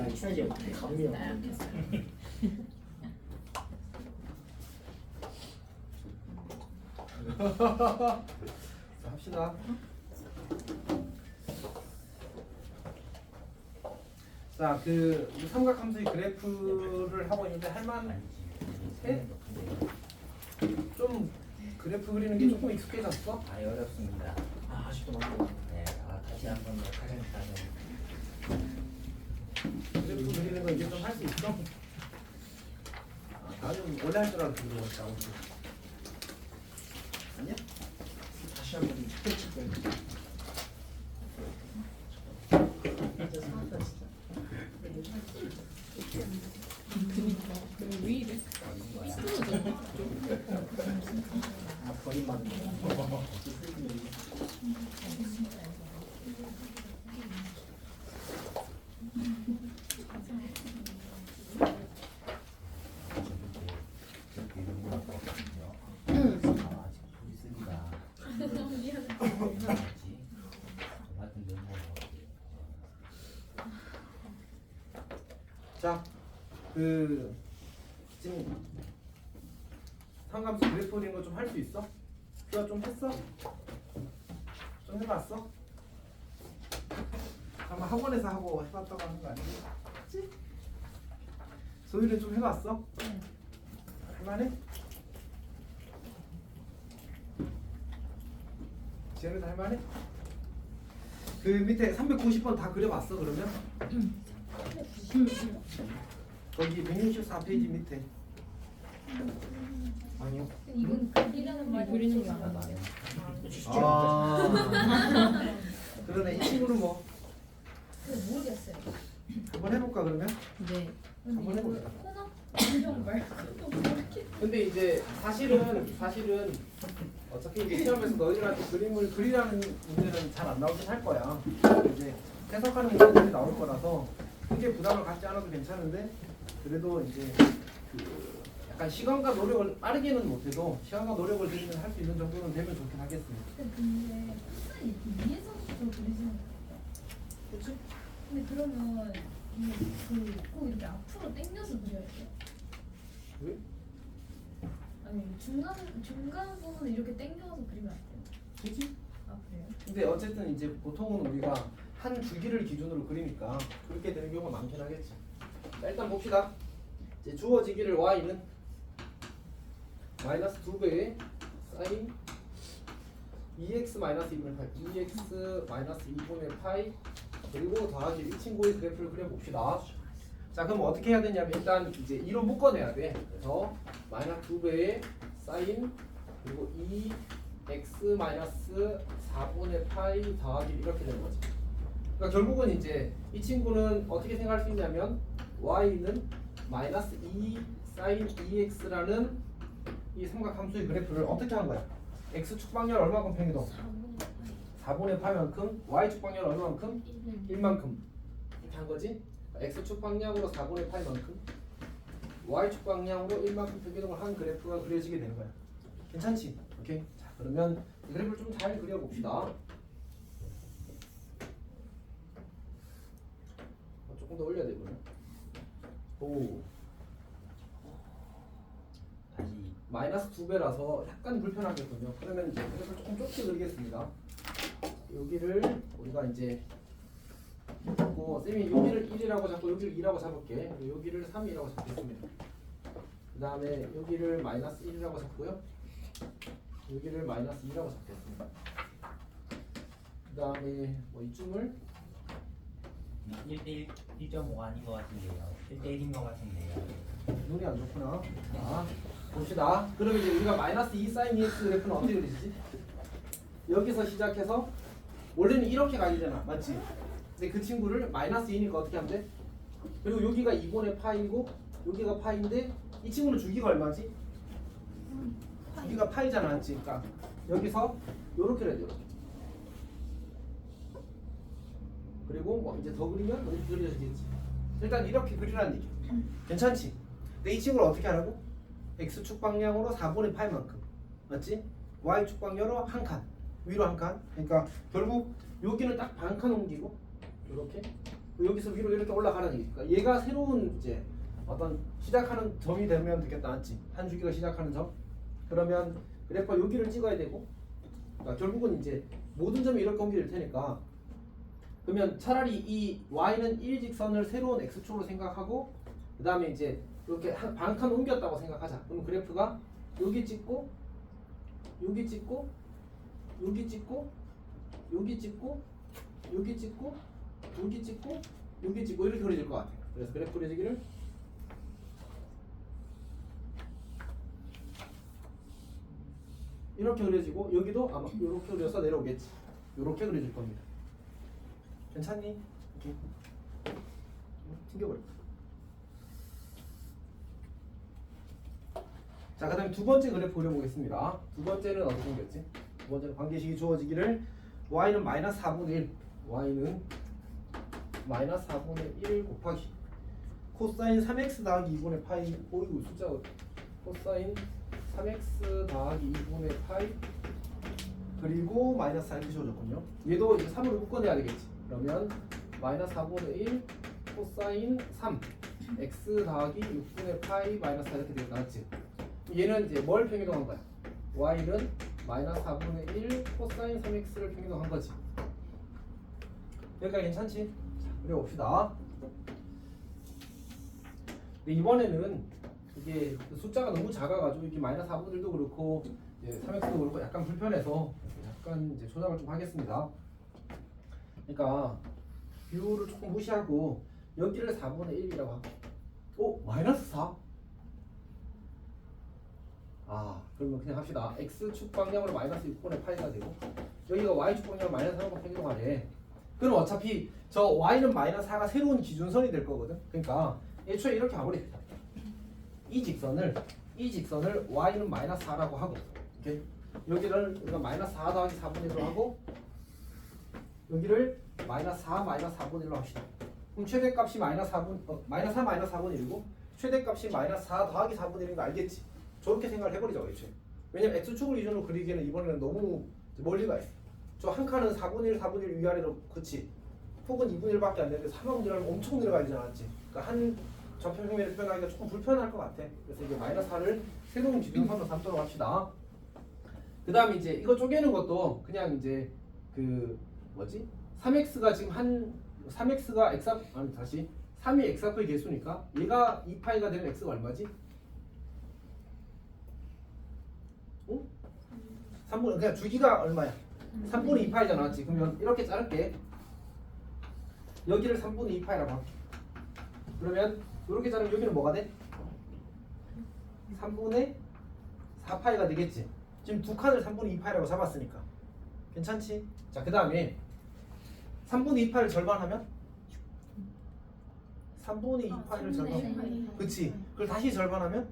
야, 이 사이즈 어떻게 감이야? 자, 합시다. 자, 그 삼각함수의 그래프를 하고 있는데 할만해? 좀 그래프 그리는 게 조금 익숙해졌어? 아 어렵습니다. 아, 아직도 많아. 네, 다시 한번 가장 그래프 그리는 거 이제 좀 할 수 있어? 아, 나는 원래 할 줄 알았는데 그거 아니야? 다시 한번 스케치 때. 진짜 사다 진짜. 그니까 왜 이래? 아, 버림 받는 거. 자, 그 지금 삼각함수 그래프 그리는 거 좀 할 수 있어? 그거 좀 했어? 좀 해봤어? 아마 학원에서 하고 해봤다고 하는 거 아니지? 소희는 좀 해봤어? 할만해? 지혜는 할만해? 그 밑에 390번 다 그려봤어 그러면? 거기 164페이지 밑에. 아니요. 이건 그리라는 말이 그리는 게 없어서. 아니야. 아 그러네. 이 친구는 뭐 모르겠어요. 한번 해볼까 그러면? 네. 한번 해보자. 코너 감정 말고도 모르겠. 근데 이제 사실은 어차피 이제 시험에서 너희들한테 그림을 그리라는 문제는 잘 안 나오긴 할 거야. 이제 해석하는 문제들이 나올 거라서 크게 부담을 갖지 않아도 괜찮은데 그래도 이제 그 약간 시간과 노력을 빠르게는 못해도 시간과 노력을 들이면 할 수 있는 정도는 되면 좋긴 하겠습니다. 근데 코너 위에서부터 그리시는 거예요. 그렇지? 근데 그러면 꼭 이렇게 앞으로 당겨서 그려야 돼요? 왜? 아니 중간 부분을 이렇게 당겨서 그리면 안 돼요? 그렇지? 아 그래요? 근데 어쨌든 이제 보통은 우리가 한 줄기를 기준으로 그리니까 그렇게 되는 경우가 많긴 하겠죠. 자, 일단 봅시다. 이제 주어지기를 y는 마이너스 2배의 사인 2x 마이너스 2분의 파이 2x 마이너스 2분의 파이 그리고 더하기 이 친구의 그래프를 그려봅시다. 자, 그럼 어떻게 해야 되냐면 일단 이제 2로 묶어내야 돼. 그래서 마이너스 2배의 사인 그리고 2x 마이너스 4분의 파이 더하기 이렇게 되는 거지. 그러니까 결국은 이제 이 친구는 어떻게 생각할 수 있냐면 y는 마이너스 2 사인 2x라는 이 삼각함수의 그래프를 어떻게 한 거야? x 축방열 얼마만큼 평이동? 4분의 8만큼, y 축방열 얼마만큼? 1만큼 이렇게 한 거지? x 축방량으로 4분의 8만큼, y 축방량으로 1만큼 평이동을 한 그래프가 그려지게 되는 거야. 괜찮지? 오케이. 자, 그러면 이 그래프를 좀 잘 그려봅시다. 조금 더 올려야 되구나. 오. 다시 마이너스 2배라서 약간 불편하겠군요. 그러면 이제 그래서 조금 좁게 그리겠습니다. 여기를 우리가 이제 잡고 쌤이 여기를 1이라고 잡고 여기를 2라고 잡을게. 그리고 여기를 3이라고 잡겠습니다. 그 다음에 여기를 마이너스 1이라고 잡고요. 여기를 마이너스 2라고 잡겠습니다. 그 다음에 뭐 이쯤을 1대1 1.5 아닌 것 같은데요. 1대1인 것 같은데요. 눈이 안 좋구나. 자, 봅시다. 그럼 이제 우리가 마이너스 2 사인 2x 그래프는 어떻게 그리지? 여기서 시작해서 원래는 이렇게 가야 되잖아. 맞지? 근데 그 친구를 마이너스 2니까 어떻게 하면 돼? 그리고 여기가 2분의 파이고 여기가 파인데 이 친구는 주기가 얼마지? 주기가 파이잖아. 맞지? 그러니까 여기서 요렇게 해야 돼. 요렇게. 그리고 뭐 이제 더 그리면 이렇게 그려지겠지. 일단 이렇게 그리라는 얘기야. 괜찮지? 근데 이 친구를 어떻게 하라고? x축 방향으로 4분의 8만큼 맞지? y축 방향으로 한 칸 위로 한 칸. 그러니까 결국 여기는 딱 반 칸 옮기고 이렇게 여기서 위로 이렇게 올라가는 얘기. 그러니까 얘가 새로운 이제 어떤 시작하는 점이 되면 되겠다, 맞지? 한 주기가 시작하는 점. 그러면 그래프가 여기를 찍어야 되고, 그러니까 결국은 이제 모든 점이 이렇게 옮겨질 테니까. 그러면 차라리 이 y는 일직선을 새로운 x축으로 생각하고, 그 다음에 이제 이렇게 반칸 옮겼다고 생각하자. 그럼 그래프가 여기 찍고, 여기 찍고, 여기 찍고, 여기 찍고, 여기 찍고, 여기 찍고, 여기 찍고 이렇게 그려질 것 같아요. 그래서 그래프 그려지기를 이렇게 그려지고, 여기도 아마 이렇게 그려서 내려오겠지. 이렇게 그려질 겁니다. 괜찮니? 이렇게 튕겨버려. 자, 그 다음에 두 번째 그래프 그려보겠습니다. 두 번째는 어떻게 생겼지? 두 번째는 관계식이 주어지기를 y는 마이너스 4분의 1, y는 마이너스 4분의 1 곱하기 코사인 3x 더하기 2분의 파이, 어이구 숫자 코사인 3x 더하기 2분의 파이 그리고 마이너스 4 이렇게 주어졌군요. 얘도 이제 3으로 묶어내야 되겠지. 그러면 마이너스 4분의 1 코사인 3 x 더하기 6분의 파이 마이너스 4 이렇게 되겠다, 맞지? 얘는 이제 뭘 평이동한 거야? y는 마이너스 4분의 1 코사인 3x를 평이동한 거지. 여기까지 괜찮지? 자, 그려봅시다. 근데 이번에는 이게 숫자가 너무 작아가지고 이게 마이너스 4분의 1도 그렇고 3x도 그렇고 약간 불편해서 약간 이제 조작을 좀 하겠습니다. 그러니까 비율을 조금 무시하고 여기를 4분의 1이라고 하고, 오 마이너스 4? 아 그러면 그냥 합시다. x축 방향으로 마이너스 6분의 파이가 되고 여기가 y축 방향으로 마이너스 3번 평이동하래. 그럼 어차피 저 y는 마이너스 4가 새로운 기준선이 될 거거든. 그러니까 애초에 이렇게 가버려. 이 직선을 y는 마이너스 4라고 하고, 오케이? 여기를 우리가 마이너스 4 더하기 4분의 1로 하고 여기를 마이너스 4 마이너스 4분의 1로 합시다. 그럼 최대값이 마이너스 4분 마이너스 4 마이너스 4분의 1이고 최대값이 마이너스 4 더하기 4분의 1인 거 알겠지? 저렇게 생각을 해버리죠, 애초에. 왜냐면 x축을 기준으로 그리기에는 이번에는 너무 멀리가 있어. 저 한 칸은 4분의 1 4분의 1 위아래로, 그치? 폭은 2분의 1밖에 안 되는데 3하고 내려가면 엄청 내려가야 되지 않았지? 그러니까 한 좌표평면을 표현하기가 조금 불편할 것 같아. 그래서 이게 마이너스 4를 새로운 기준선으로 삼도록 합시다. 그 다음에 이제 이거 쪼개는 것도 그냥 이제 그 뭐지? 3x가 지금 3x가 x 아니 다시 3이 x 앞의 개수니까 얘가 2파이가 되면 x가 얼마지? 응? 3분 그냥 주기가 얼마야? 3분의 2파이잖아, 맞지? 그러면 이렇게 자를게. 여기를 3분의 2파이라고 할게. 그러면 이렇게 자르면 여기는 뭐가 돼? 3분의 4파이가 되겠지. 지금 두 칸을 3분의 2파이라고 잡았으니까 괜찮지? 자, 그 다음에 3분의 2파이를 절반하면 3분의 2파이를 절반, 그치? 그걸 다시 절반하면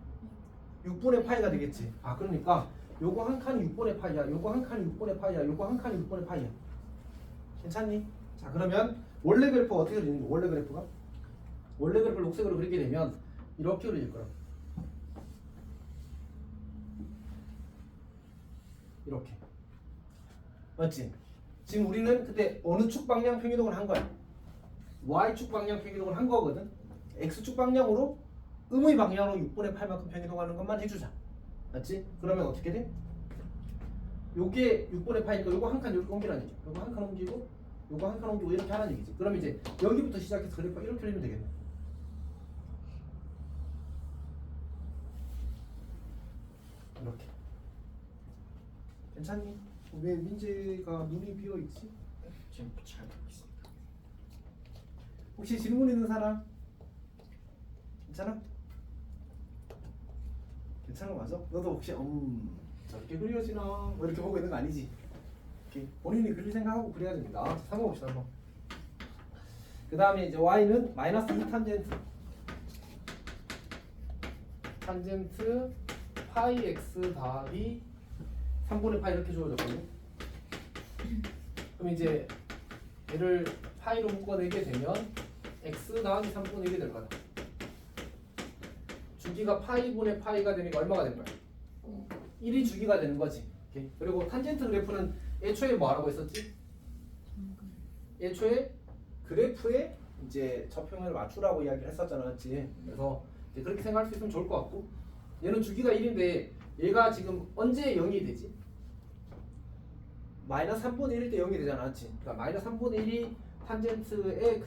6분의 파이가 되겠지. 아, 그러니까 요거 한 칸이 6분의 파이야, 요거 한 칸이 6분의 파이야, 요거 한 칸이 6분의 파이야. 괜찮니? 자, 그러면 원래 그래프가 어떻게 그리는 거야? 원래 그래프를 녹색으로 그리게 되면 이렇게 그릴 거야. 이렇게. 맞지? 지금 우리는 그때 어느 축 방향 평이동을 한 거야? y축 방향 평이동을 한 거거든. x축 방향으로 음의 방향으로 6분의 8만큼 평이동하는 것만 해주자. 맞지? 그러면 어떻게 돼? 요게 6분의 8이니까 요거 한 칸 이렇게 옮기라는 얘기죠. 요거 한 칸 옮기고 요거 한 칸 옮기고 이렇게 하라는 얘기지. 그럼 이제 여기부터 시작해서 그래프가 이렇게 그리면 되겠네. 이렇게. 괜찮니? 왜 민재가 눈이 비어있지? 지금 잘 보고 있습니다. 혹시 질문 있는 사람? 괜찮아? 괜찮은 거 맞아? 너도 혹시 저렇게 그려지나? 뭐 이렇게 보고 있는 거 아니지? 이렇게 본인이 그릴 생각하고 그려야 됩니다. 자, 3번 봅시다. 한번. 그 다음에 이제 y는 마이너스 2 탄젠트 파이 x 더하기 3분의 파이 이렇게 주어졌거든요. 그럼 이제 얘를 파이로 묶어내게 되면 x 더하기 3분의 1이 될 거다. 주기가 파이분의 파이가 되니까 얼마가 된 거야? 1이 주기가 되는 거지. 오케이. 그리고 탄젠트 그래프는 애초에 뭐 하라고 했었지? 애초에 그래프의 이제 저평면을 맞추라고 이야기를 했었잖아, 맞지? 그래서 이제 그렇게 생각할 수 있으면 좋을 것 같고, 얘는 주기가 1인데 얘가 지금 언제 0이 되지? 마이너스 3분의 1일 때 0이 되잖아, 맞지? 그러니까 마이너스 3분의 1이 탄젠트의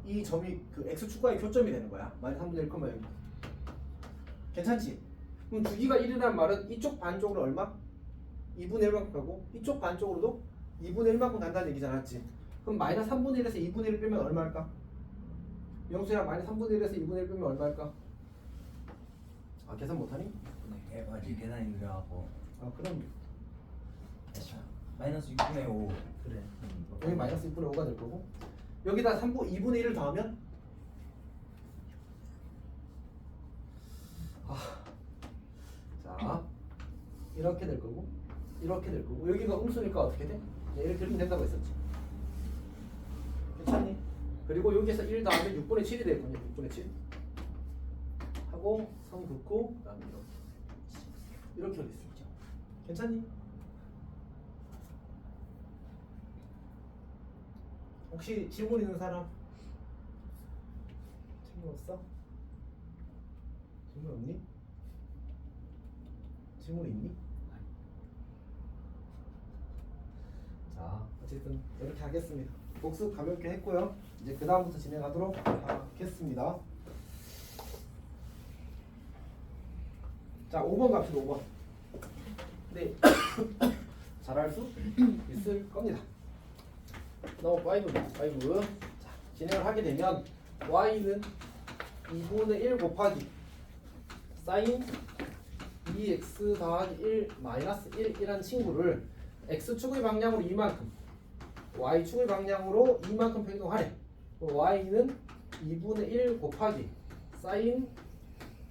이 점이 그 x축과의 교점이 되는 거야. 마이너스 3분의 1, 0. 괜찮지? 그럼 주기가 1이라는 말은 이쪽 반쪽으로 얼마? 2분의 1만큼 가고 이쪽 반쪽으로도 2분의 1만큼 간다는 얘기잖아, 맞지? 그럼 마이너스 3분의 1에서 2분의 1을 빼면 얼마일까? 영수야, 마이너스 3분의 1에서 2분의 1 빼면 얼마일까? 아, 계산 못하니? 네, 맞지. 계산이 느려갖고. 아, 그럼 마이너스 6분의 5. 그래. 여기 마이너스 6분의 5가 될 거고, 여기다 2분의 1을 더하면 자, 이렇게 될 거고, 이렇게 될 거고, 여기가 음수니까 어떻게 돼? 이렇게 그리면 된다고 했었지. 괜찮니? 그리고 여기에서 1 더하면 6분의 7이 되거든요. 6분의 7 하고 선 긋고 그 다음에 이렇게 될 수 있죠. 괜찮니? 혹시 질문 있는 사람? 질문 없어? 질문 없니? 질문 있니? 자, 어쨌든 이렇게 하겠습니다. 복습 가볍게 했고요. 이제 그 다음부터 진행하도록 하겠습니다. 자, 5번 갑시다. 5번. 네, 잘할 수 있을 겁니다. 넘어 5. 자, 진행을 하게 되면 y는 2분의 1 곱하기 사인 2x 더하기 1 마이너스 1이란 친구를 x축의 방향으로 이만큼, y축의 방향으로 이만큼 변경하래. y는 2분의 1 곱하기 사인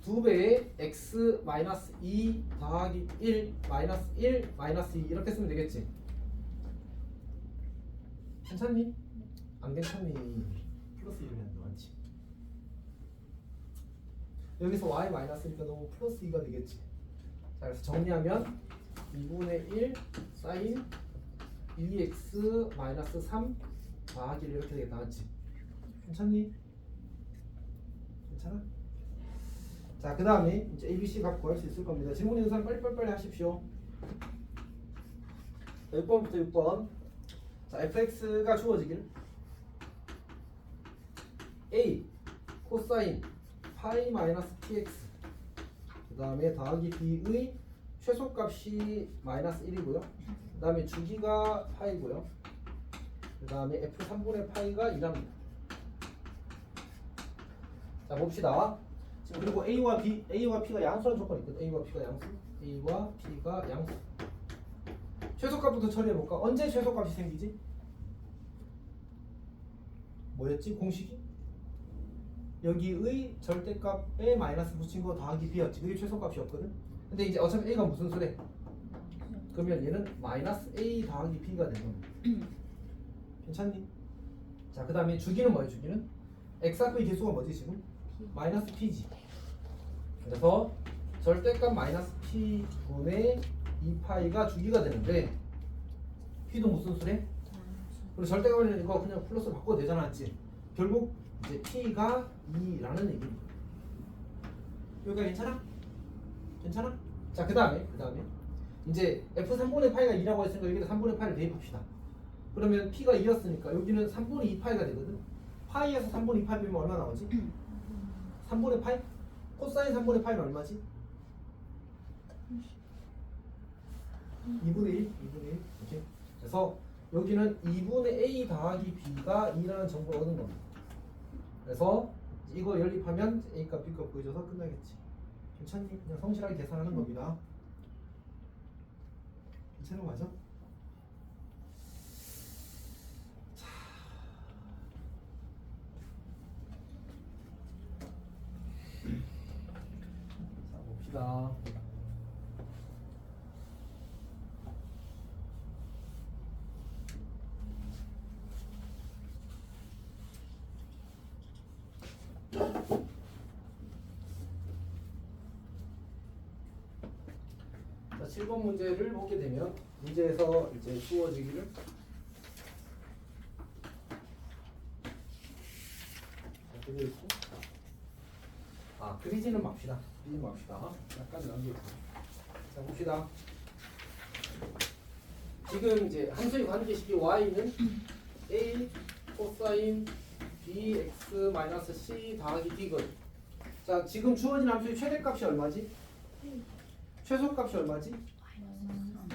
2배의 x 마이너스 2 더하기 1 마이너스 1 마이너스 2 이렇게 쓰면 되겠지. 괜찮니? 안 괜찮니? 플러스 1을 해도 많지. 여기서 y 마이너스니까 너무 플러스 2가 되겠지. 자, 그래서 정리하면 2분의 1 사인 2x 마이너스 3 더하기 1 이렇게 되겠다, 맞지? 괜찮니? 괜찮아? 자, 그 다음에 이제 ABC 값 구할 수 있을 겁니다. 질문 있는 사람 빨리빨리 하십시오. 6번부터 6번. 자, fx가 주어지길 a 코사인 파이 마이너스 px 그 다음에 더하기 b의 최소값이 마이너스 1이고요. 그 다음에 주기가 파이고요. 그 다음에 f 3분의 파이가 2랍니다. 자, 봅시다. 지금 그리고 a와 p가 양수라는 조건이 있거든. a와 p가 양수. 최소값부터 처리해볼까? 언제 최소값이 생기지? 뭐였지? 공식이? 여기의 절대값에 마이너스 붙인 거 더하기 b였지. 그게 최소값이었거든. 근데 이제 어차피 a가 무슨 수래? 그러면 얘는 마이너스 a 더하기 b가 되는 겁니다. 괜찮니? 자, 그 다음에 주기는 뭐예요? 주기는? x 앞의 개수가 뭐지 지금? 마이너스 p지. 그래서 절대값 마이너스 p 분의 2파이가 주기가 되는데 p도 무슨 수래? 그리고 절대값을 이거 그냥 플러스로 바꿔도 되잖아, 맞지? 결국 이제 p가 2라는 얘기입니다. 여기가 괜찮아? 괜찮아? 자, 그 다음에 이제 f 3분의 파이가 2라고 했으니까 여기다 3분의 파이를 대입합시다. 그러면 p가 2였으니까 여기는 3분의 2파이가 되거든. 파이에서 3분의 2파이 빼면 얼마 나오지? 3분의 파이? 코사인 3분의 파이는 얼마지? 2분의 1? 오케이. 그래서 여기는 2분의 a 더하기 b가 2라는 정보를 얻은 겁니다. 그래서 이거 연립하면 a값 b값 보여줘서 끝나겠지. 괜찮니? 그냥 성실하게 계산하는 겁니다. 괜찮은 거 맞아? 자, 봅시다. 자, 7번 문제를 보게 되면 문제에서 이제 주어지기를 여기 있고. 아 그리지는 맙시다. 그리지 맙시다. 약간 남기고. 자 봅시다. 지금 이제 함수의 관계식이 y는 a 코사인 bx 마이너스 c 더하기 d거든. 자 지금 주어진 함수의 최대값이 얼마지? 최소값이 얼마지?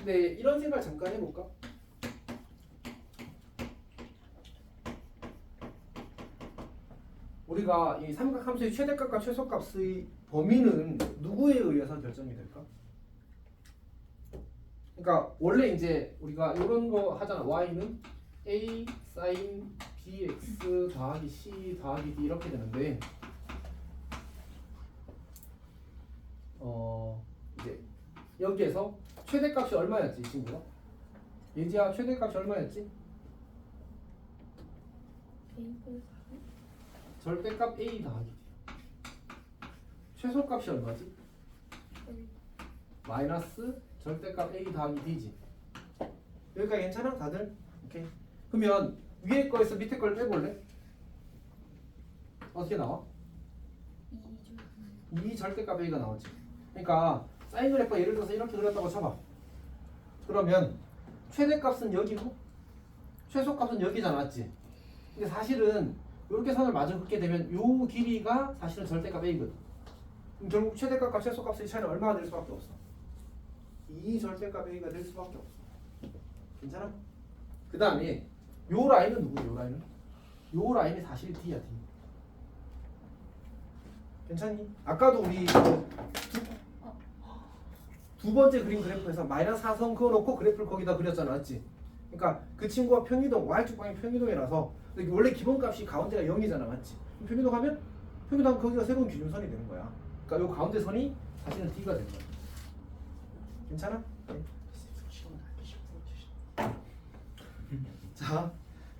네 이런 생각 잠깐 해볼까? 우리가 이 삼각함수의 최대값과 최소값의 범위는 누구에 의해서 결정이 될까? 그러니까 원래 이제 우리가 이런 거 하잖아. y는 a sin bx 더하기 c 더하기 d 이렇게 되는데 이제 여기에서 최대값이 얼마였지 이 친구가? 예지야 최대값이 얼마였지? 절대값 a 더하기 d. 최소값이 얼마지? 마이너스 절대값 a 더하기 d지. 여기까지 괜찮아 다들? 오케이. 그러면 위에 거에서 밑에 걸 빼볼래? 어떻게 나와? 2 절대값 a가 나오지. 그러니까 사인 그래프 예를 들어서 이렇게 그렸다고 쳐봐. 그러면 최대값은 여기고 최소값은 여기잖아, 맞지? 근데 사실은 이렇게 선을 마저 긋게 되면 요 길이가 사실은 절대값 a거든. 그럼 결국 최대값과 최소값의 차이는 얼마가 될 수밖에 없어? 2 절대값 a가 될 수밖에 없어. 괜찮아? 그 다음에 요 라인은 누구지? 요 라인은? 요 라인이 사실 d야, d. 괜찮니? 아까도 우리 두 번째 그림 그래프에서 마이너스 4선 그어놓고 그래프를 거기다 그렸잖아, 맞지? 그러니까 그 친구가 평이동, y축 방이 평이동이라서 원래 기본값이 가운데가 0이잖아, 맞지? 평이동하면 거기가 새로운 기준선이 되는 거야. 그러니까 요 가운데 선이 사실은 d가 되는 거야. 괜찮아? 네. 자,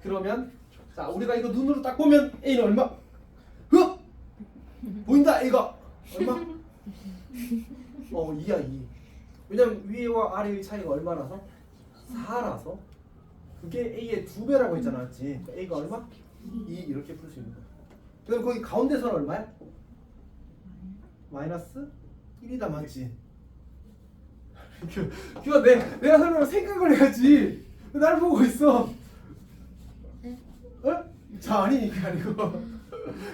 그러면 자 우리가 이거 눈으로 딱 보면 a는 얼마? 보인다 a가 얼마? 2야 2. 왜냐면 위와 아래의 차이가 얼마라서? 4라서 그게 a의 2배라고 했잖아, 맞지? 그러니까 a가 얼마? 2 이렇게 풀 수 있는 거야. 그럼 거기 가운데선 얼마야? 마이너스 1이다, 맞지? 규아 내가 설명 생각을 해야지. 왜 날 보고 있어? 어? 자 아니니까 아니고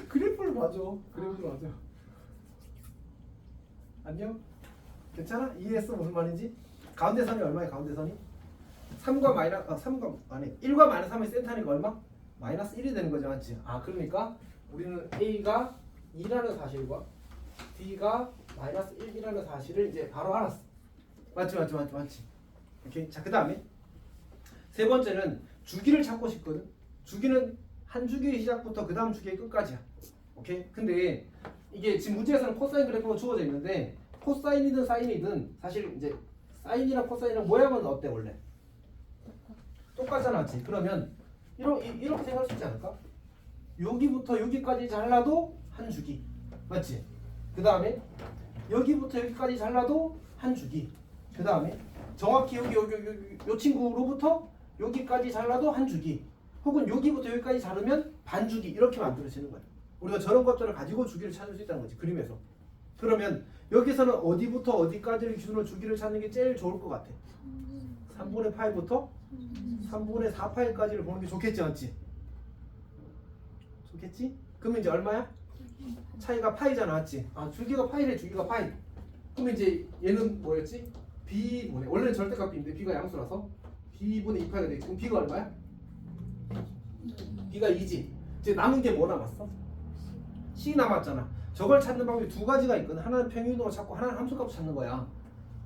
그래프를 봐줘. 그래프를 봐줘. 안녕? 괜찮아? 이해했어 무슨 말인지? 가운데 선이 얼마야? 가운데 선이? 3과 마이너스 3과 아니 1과 마이너스 3의 센터니까 얼마? 마이너스 1이 되는 거죠, 맞지? 아 그러니까 우리는 a가 2라는 사실과 d가 마이너스 1이라는 사실을 이제 바로 알았어. 맞지? 오케이. 자 그 다음에 세 번째는 주기를 찾고 싶거든. 주기는 한 주기의 시작부터 그 다음 주기의 끝까지야. 오케이. 근데 이게 지금 문제에서는 코사인 그래프가 주어져 있는데 코사인이든 사인이든 사실 이제 사인이랑 코사인이랑 모양은 어때 원래? 똑같잖아, 맞지? 그러면 이렇게 생각할 수 있지 않을까? 여기부터 여기까지 잘라도 한 주기, 맞지? 그 다음에 여기부터 여기까지 잘라도 한 주기. 그 다음에 정확히 여기 요 친구로부터 여기까지 잘라도 한 주기. 혹은 여기부터 여기까지 자르면 반 주기 이렇게 만들어지는 거야. 우리가 저런 것들을 가지고 주기를 찾을 수 있다는 거지, 그림에서. 그러면 여기서는 어디부터 어디까지를 기준으로 주기를 찾는 게 제일 좋을 것 같아? 3분의 파이부터 3분의 4파이까지를 보는 게 좋겠지, 맞지? 좋겠지? 그러면 이제 얼마야? 차이가 파이잖아, 맞지? 아 주기가 파이래, 주기가 파이. 그러면 이제 얘는 뭐였지? b분의 원래는 절대값 b인데 b가 양수라서 b분의 2파이가 되겠지. 그럼 b가 얼마야? b가 2지. 이제 남은 게 뭐 남았어? c 남았잖아. 저걸 찾는 방법이 두 가지가 있거든. 하나는 평균으로 찾고 하나는 함수값을 찾는 거야.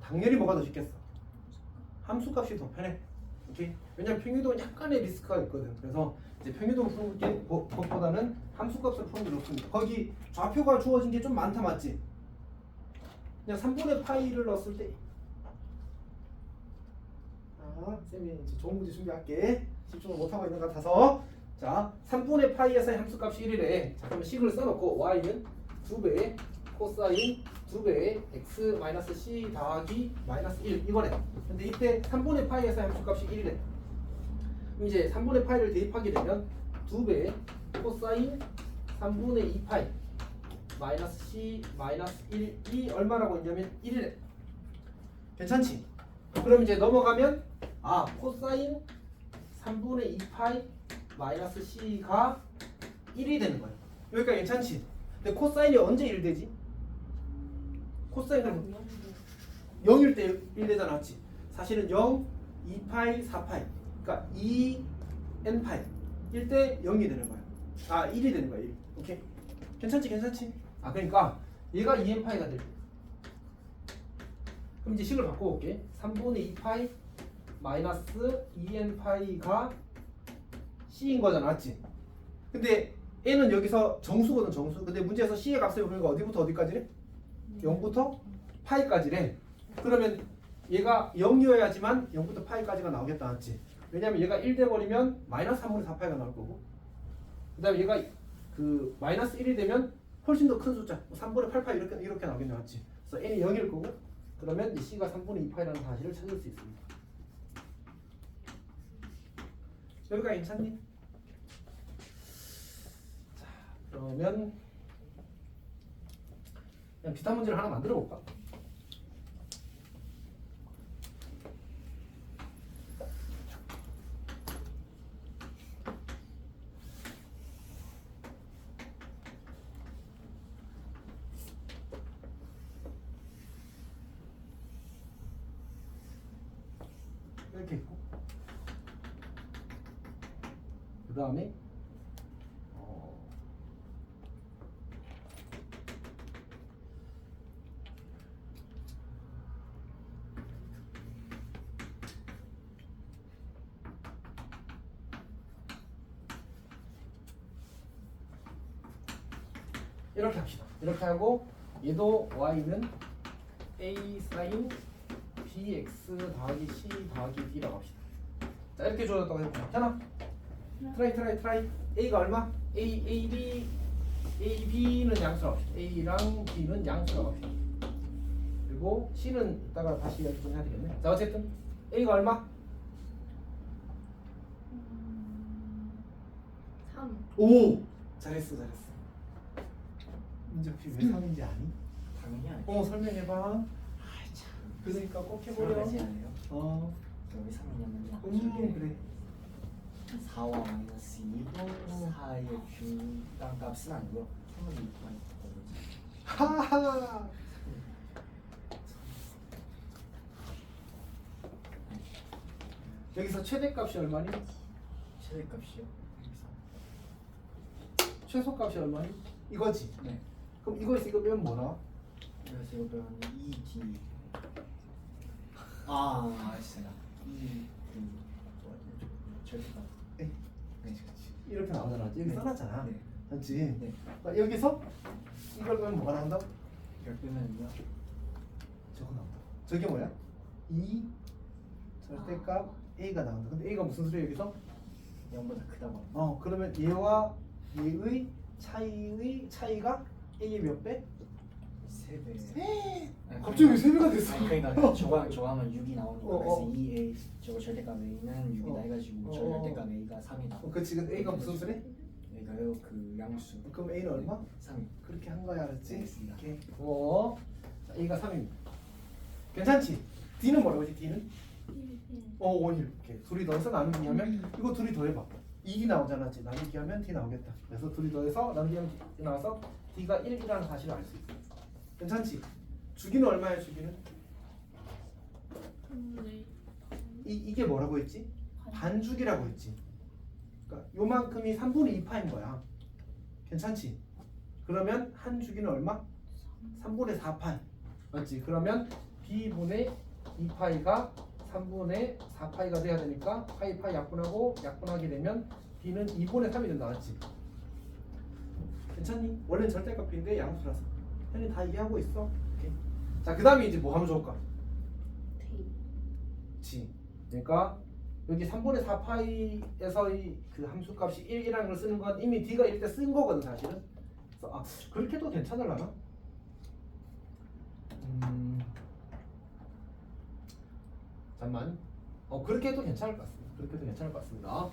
당연히 뭐가 더 쉽겠어? 함수값이 더 편해. 오케이? 왜냐면 평균도는 약간의 리스크가 있거든. 그래서 이제 평균도 푸는 것보다는 함수값을 푸는 게 좋습니다. 거기 좌표가 주어진 게 좀 많다, 맞지? 그냥 3분의 파이를 넣었을 때 쌤이 이제 좋은 문제 준비할게. 집중을 못하고 있는 것 같아서. 자, 3분의 파이에서의 함수값이 1이래. 자, 그러면 식을 써놓고 y는 2배의 코사인 2배의 x 마이너스 c 더하기 마이너스 1 이거래. 근데 이때 3분의 파이에서의 함수값이 1이래. 그럼 이제 3분의 파이를 대입하게 되면 2배의 코사인 3분의 2파이 마이너스 c 마이너스 1이 얼마라고 했냐면 1이래. 괜찮지? 그럼 이제 넘어가면 코사인 3분의 2파이 마이너스 c가 1이 되는 거야. 여기까지 괜찮지? 근데 코사인이 언제 1 되지? 코사인 그럼 0일 때 1 되잖아, 맞지? 사실은 0, 2파이, 4파이. 그러니까 2n파이 1 때 0이 되는 거야. 1이 되는 거야. 1. 오케이. 괜찮지? 그러니까 얘가 2n파이가 될 때. 그럼 이제 식을 바꿔볼게. 3분의 2파이 마이너스 2n파이가 c인 거잖아, 맞지? 근데 n은 여기서 정수거든, 정수. 근데 문제에서 c의 값을 보니까 어디부터 어디까지래? 0부터 파이까지래. 그러면 얘가 0이어야지만 0부터 파이까지가 나오겠다, 맞지? 왜냐면 얘가 1 돼버리면 마이너스 3분의 4파이가 나올 거고, 그 다음에 얘가 그 마이너스 1이 되면 훨씬 더 큰 숫자 3분의 8파이 이렇게 나오겠네, 맞지? 그래서 n이 0일 거고, 그러면 이 c가 3분의 2파이라는 사실을 찾을 수 있습니다. 여기가 괜찮니? 자, 그러면 그냥 비슷한 문제를 하나 만들어 볼까? 이렇게 있고, 그 다음에 이렇게 합시다. 이렇게 하고 얘도 y는 a 사인 bx 더하기 c 더하기 d라고 합시다. 자, 이렇게 줘줬다고 해볼까? 괜찮아? 트라이. a가 얼마? a b는 양수라고 합시다. a랑 b는 양수라고 합시다. 그리고 c는 이따가 다시 좀 해야 되겠네. 자, 어쨌든 a가 얼마? 3. 오! 잘했어. 문제 혹시 왜 3인지 아니? 당연히 아니죠. 설명해봐. 그러니까 꼭 해보려. 그러지 않아요? 여기 3이냐면 그래. 4와 마이너스 2도 4의 중간 값은 아니고요. 3은 2만 있거든요. 하하. 여기서 최대값이 얼마니? 최대값이요? 최소값이 얼마니? 이거지. 네. 그럼 이거에서 이거 빼면 뭐 나와? 그래서 이거 배우는 2D. 진짜. 2 절대값. 네. 네. 이렇게 나오잖아. 여기 네. 써놨잖아. 네. 맞지? 네. 그러니까 여기서 이걸 빼면 뭐가 나온다고? 이걸 빼면요. 저거 나온다. 저게 뭐야? 2 절대값 A가 나온다. 근데 A가 무슨 소리야 여기서? 0보다 크다고. 그러면 얘와 얘의 차이가 A의 몇 배? 3배. 갑자기 왜 3배가 됐어? 그러니까 저거 하면 6이 나오니까 그래서 어. 2A 저거 절대값 A는 6이다 해가지고 저 절대값 A가 3이다. 그치. 근데 A가 무슨 소리? 여기가요 그 양수. 그럼 A는 얼마? 3. 그렇게 한 거야, 알았지? 알겠습니다. 오케이. 자, A가 3입니다. 괜찮지? D는 뭐라고 했지? D는? 1. 오케이. 둘이 더해서 나누기 하면 이거 둘이 더해봐. 2이 나오잖아. 나누기 하면 D 나오겠다. 그래서 둘이 더해서 나누기 하면 D 나와서 D가 1이라는 사실을 알 수 있어. 괜찮지? 주기는 얼마야, 주기는? 이게 뭐라고 했지? 반주기라고 했지. 그러니까 요만큼이 3분의 2파인 거야. 괜찮지? 그러면 한 주기는 얼마? 3분의 4파이. 맞지? 그러면 B분의 2파이가 3분의 4파이가 돼야 되니까 파이 약분하게 되면 B는 2분의 3이 된다. 맞지? 괜찮니? 원래는 절대값인데 양수라서 현이 다 이해하고 있어. 오케이. 자, 그 다음에 이제 뭐 하면 좋을까? 그치. 그러니까 여기 3분의 4파이에서 그 함수값이 1이라는 걸 쓰는 건 이미 D가 1때 쓴 거거든 사실은. 그래서 그렇게 해도 괜찮으려나? 잠만. 그렇게 해도 괜찮을 것 같습니다.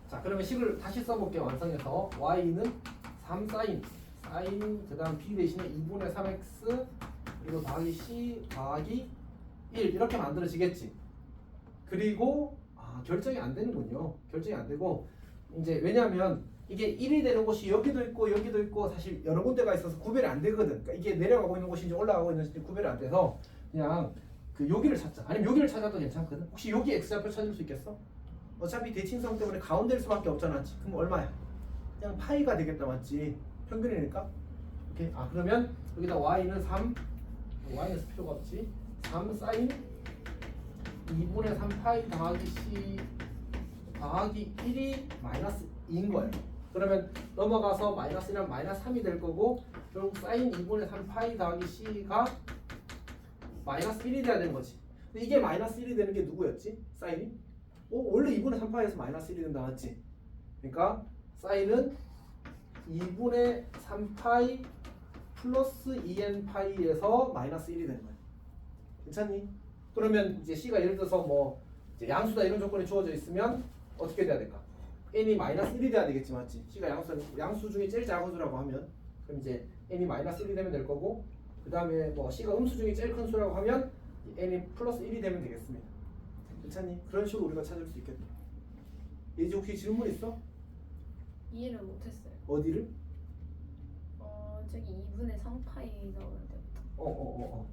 자 그러면 식을 다시 써볼게요. 완성해서 y는 3sin 그 다음 b 대신에 2분의 3x 그리고 더하기 c 더하기 1 이렇게 만들어지겠지. 그리고 결정이 안 되는군요. 결정이 안 되고 이제 왜냐하면 이게 1이 되는 곳이 여기도 있고 사실 여러 군데가 있어서 구별이 안 되거든. 그러니까 이게 내려가고 있는 곳인지 올라가고 있는 곳인지 구별이 안 돼서 그냥 그 여기를 찾자. 아니면 여기를 찾아도 괜찮거든. 혹시 여기 x좌표 찾을 수 있겠어? 어차피 대칭성 때문에 가운데일 수밖에 없잖아. 그럼 얼마야? 그냥 파이가 되겠다 맞지? 평균이니까. 오케이. 그러면 여기다 y는 3 y는 쓸 필요가 없지. 3 sin 2분의 3 파이 더하기 c 더하기 1이 마이너스 2인 거예요. 그러면 넘어가서 마이너스 1이면 마이너스 3이 될 거고 결국 sin 2분의 3 파이 더하기 c가 마이너스 1이 돼야 되는 거지. 근데 이게 마이너스 1이 되는 게 누구였지? 사인이? 원래 2분의 3파이에서 마이너스 1이 된다 맞지? 그러니까 사인은 2분의 3파이 플러스 2n파이에서 마이너스 1이 되는 거야. 괜찮니? 그러면 이제 c가 예를 들어서 뭐 이제 양수다 이런 조건이 주어져 있으면 어떻게 돼야 될까? n이 마이너스 1이 돼야 되겠지 맞지? c가 양수 중에 제일 작은 수라고 하면 그럼 이제 n이 마이너스 1이 되면 될 거고 그 다음에 뭐 c가 음수 중에 제일 큰 수라고 하면 n이 플러스 1이 되면 되겠습니다. 괜찮니? 그런 식으로 우리가 찾을 수 있겠다. 예지 혹시 질문 있어? 이해를 못했어요. 어디를? 저기 2분의 3파이 나오는 데부터.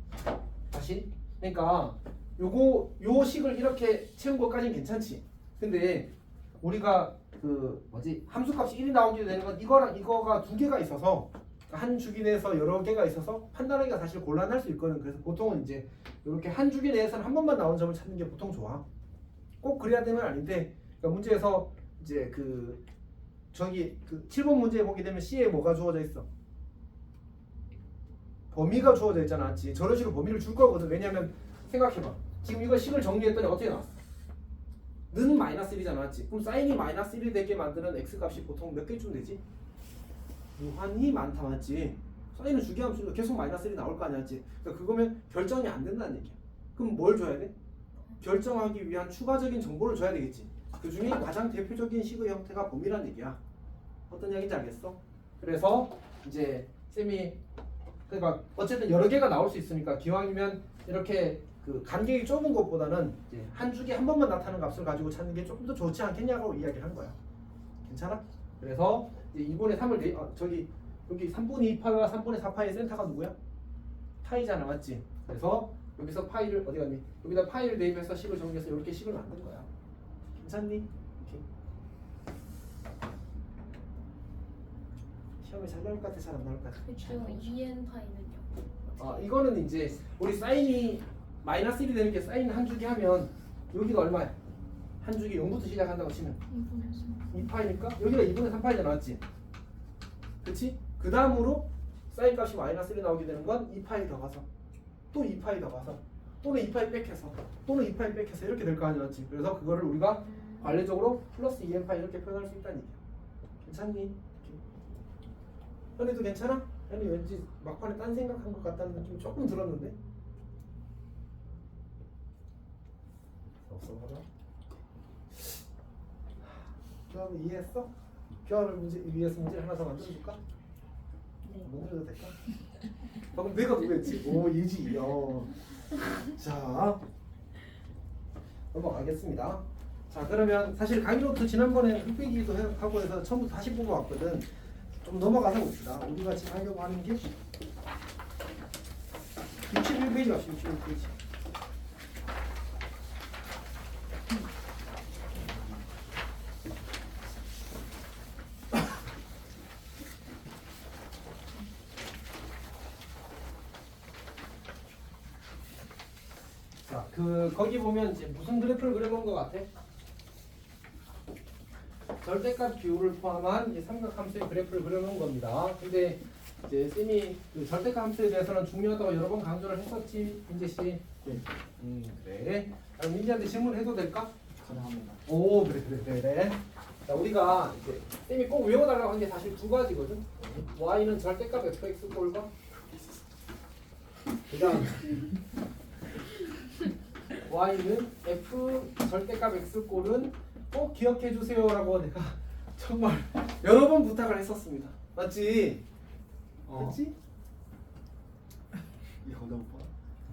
다시? 그러니까 요 식을 이렇게 채운 것까지는 괜찮지. 근데 우리가 그 함수값이 1이 나오게 되는 건 이거랑 이거가 두 개가 있어서 한 주기 내에서 여러 개가 있어서 판단하기가 사실 곤란할 수 있거든. 그래서 보통은 이제 이렇게 한 주기 내에서는 한 번만 나온 점을 찾는 게 보통 좋아. 꼭 그래야 되는 건 아닌데 그러니까 문제에서 이제 그 7번 문제에 보게 되면 C에 뭐가 주어져 있어? 범위가 주어져 있잖아. 맞지? 저런 식으로 범위를 줄 거거든. 왜냐면 생각해봐. 지금 이거 식을 정리했더니 어떻게 나왔어? 는 마이너스 1이잖아. 맞지? 그럼 사인이 마이너스 1이 되게 만드는 x값이 보통 몇 개쯤 되지? 무한히 많다. 맞지? 사인은 주기함수니까 계속 마이너스 1이 나올 거 아니야. 맞지? 그러니까 그거면 결정이 안 된다는 얘기야. 그럼 뭘 줘야 돼? 결정하기 위한 추가적인 정보를 줘야 되겠지. 그 중에 가장 대표적인 식의 형태가 범위란 얘기야. 어떤 얘기인지 알겠어? 그래서 이제 쌤이 그러니까 어쨌든 여러 개가 나올 수 있으니까 기왕이면 이렇게 그 간격이 좁은 것보다는 이제 한 주기 한 번만 나타나는 값을 가지고 찾는 게 조금 더 좋지 않겠냐고 이야기를 한 거야. 괜찮아? 그래서 이제 2분의 3을 저기 여기 3분의 2파이와 3분의 4파이의 센터가 누구야? 파이잖아. 맞지? 그래서 여기서 파이를 어디 갔니? 여기다 파이를 대입해서 식을 정리해서 이렇게 식을 만든 거야. 괜찮니? 이렇게. 시험에 잘 나올 것 같아, 잘 안 나올 것 같아? 그쵸. 2n 파이는요. 이거는 이제 우리 사인이 마이너스 1이 되는 게 사인 한 주기 하면 여기가 얼마야? 한 주기 0부터 시작한다고 치면 2파이니까 여기가 2분의 3파이잖아. 맞지? 그치? 그 다음으로 사인 값이 마이너스 1이 나오게 되는 건 2파이 더 가서 또 2파이 더 가서 또는 2파이 백해서 또는 2파이 백해서 이렇게 될 거 아니야. 맞지? 그래서 그거를 우리가 관례적으로 플러스 2n파이 이렇게 표현할 수 있다는 얘기야. 괜찮니? 현이도 괜찮아? 현이 왠지 막판에 딴 생각한 것 같다는 느낌이 조금 들었는데 없어 봐라. 교환을 이해했어? 교환을 위해서 문제를 하나 더 만들어줄까? 네. 만들어도 될까? 방금 내가 누구였지? 오 예지. 자 넘어가겠습니다. 자 그러면 사실 강의노트 지난번에 흑백이도 하고 해서 처음부터 다시 보고 왔거든. 좀 넘어가서 봅시다. 우리가 지금 하려고 하는 게 61페이지 갑시다. 61페이지. 자, 거기 보면 이제 무슨 그래프를 그려놓은 것 같아? 절대값 비율을 포함한 이 삼각함수의 그래프를 그려놓은 겁니다. 근데 이제 쌤이 그 절대값 함수에 대해서는 중요하다고 여러 번 강조를 했었지, 민재 씨. 네. 그래. 그럼 민재한테 질문해도 될까? 가능합니다. 오, 그래. 자, 우리가 이제 쌤이 꼭 외워달라고 한 게 사실 두 가지거든. y는 절대값 fx 꼴과 그다음 y는 f 절대값 x 꼴은 꼭 기억해 주세요라고 내가 정말 여러 번 부탁을 했었습니다. 맞지? 맞지? 이거 너무 봐.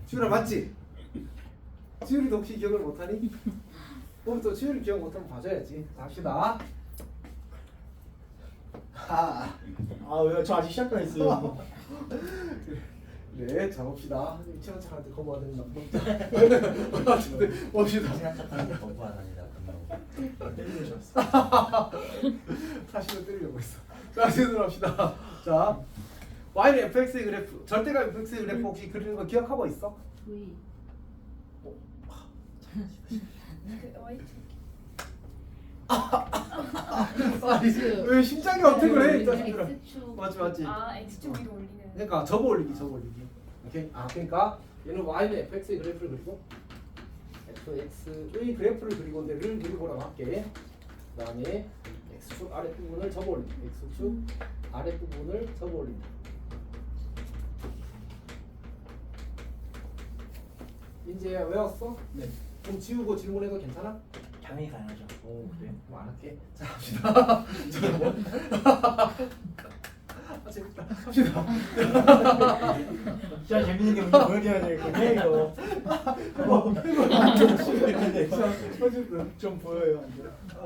지율아 맞지? 지율이도 혹시 기억을 못하니? 또 지율이 기억 못하면 봐줘야지. 자, 합시다. 아왜 저 아직 시작 안 했어요. 네, 자 봅시다. 이치원장한테 거부하는 남자. 봅시다. 생각하는 거부하다니다 분명. 때리고 싶었어. 사실은 때리려고 했어. 자, 시작합시다. 자, y는 fx의 그래프, 절대값 fx의 그래프 혹시 그리는 거 기억하고 있어? V. 그 화이트. 아니, 왜 심장이 어택을 해? 이 네, 자식들아. X축. 맞지. 아 X축 위로 올리는. 그러니까 접어 올리기. 오케이. 그러니까 얘는 y는 fx의 그래프를 그리고 fx의 그래프를 그리고 를 그리고라고 할게. 그다음에 x축 아랫 부분을 접어 올린다. x축 아랫 부분을 접어 올린다. 이제 외웠어? 네. 그럼 지우고 질문해도 괜찮아? 당연히 가능하죠. 오 그래? 뭐 안 할게. 자 합시다. 아 재밌다. 합시다. 진짜 재밌는 게 뭔지 보여줘야 되겠네 이거. 어쨌든 좀 보여요.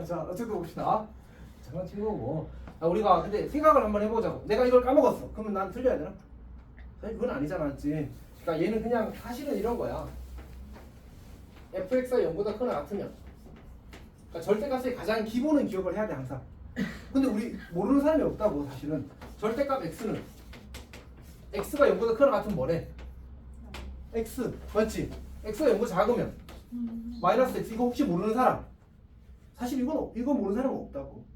자 어쨌든 봅시다. 장난친 거고. 우리가 근데 생각을 한번 해보자고. 내가 이걸 까먹었어. 그러면 난 틀려야 되나? 사실 그건 아니잖아, 맞지? 그러니까 얘는 그냥 사실은 이런 거야. fx가 0보다 크거나 같으면, 그러니까 절대값의 가장 기본은 기억을 해야 돼 항상. 근데 우리 모르는 사람이 없다고. 사실은 절대값 x는 x가 0보다 크거나 같으면 뭐래? x 맞지? x가 0보다 작으면 마이너스 x. 이거 혹시 모르는 사람? 사실 이거 모르는 사람은 없다고.